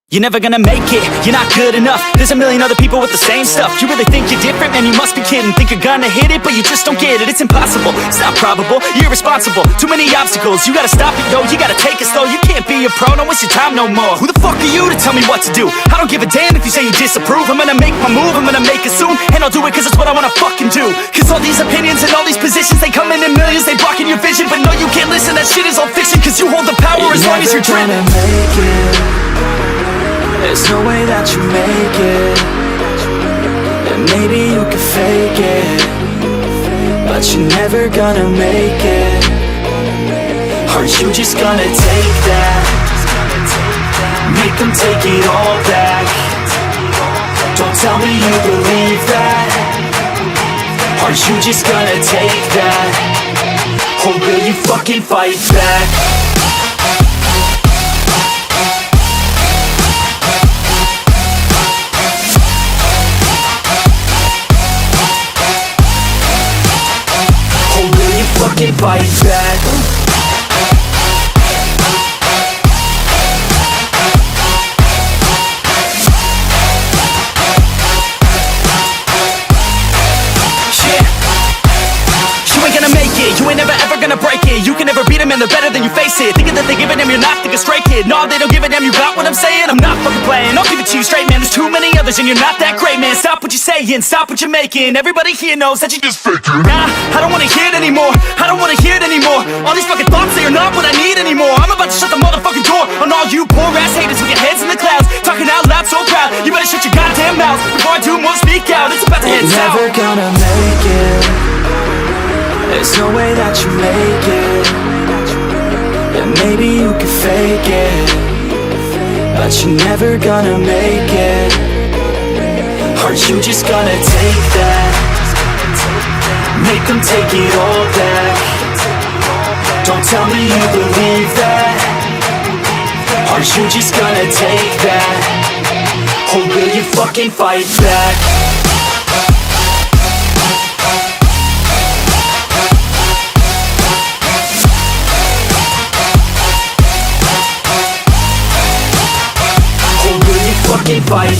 You're never gonna make it, you're not good enough. There's a million other people with the same stuff. You really think you're different? Man, you must be kidding. Think you're gonna hit it, but you just don't get it. It's impossible, it's not probable, you're irresponsible. Too many obstacles, you gotta stop it, yo. You gotta take it slow, you can't be a pro. Don't waste your time no more. Who the fuck are you to tell me what to do? I don't give a damn if you say you disapprove. I'm gonna make my move, I'm gonna make it soon. And I'll do it cause it's what I wanna fucking do. Cause all these opinions and all these positions, they come in millions, they blocking your vision. But no, you can't listen, that shit is all fiction. Cause you hold the power as long as you're driven. There's no way that you make it. And maybe you can fake it, but you're never gonna make it. Aren't you just gonna take that? Make them take it all back. Don't tell me you believe that. Aren't you just gonna take that? Or will you fucking fight back? Fucking fight back. You ain't gonna make it, you ain't never ever gonna break it. You can never beat them and they're better than you face it. Thinking that they give a damn, you're not, think a straight kid. No, they don't give a damn, you got what I'm saying? I'm not fucking playing, I'll give it to you straight, man. There's too many others and you're not that great, man. Stop what you're saying, stop what you're making. Everybody here knows that you just faking. Nah, I don't wanna hear it anymore, I don't wanna hear it anymore. All these fucking thoughts, they are not what I need anymore. I'm about to shut the motherfucking door on all you poor ass haters with your heads in the clouds, talking out loud so proud. You better shut your goddamn mouth before I do more speak out. It's about to head south. You're never gonna make it. There's no way that you make it. And maybe you can fake it, but you're never gonna make it. Aren't you just gonna take that? Make them take it all back. Don't tell me you believe that. Aren't you just gonna take that? Or will you fucking fight back? Fucking fight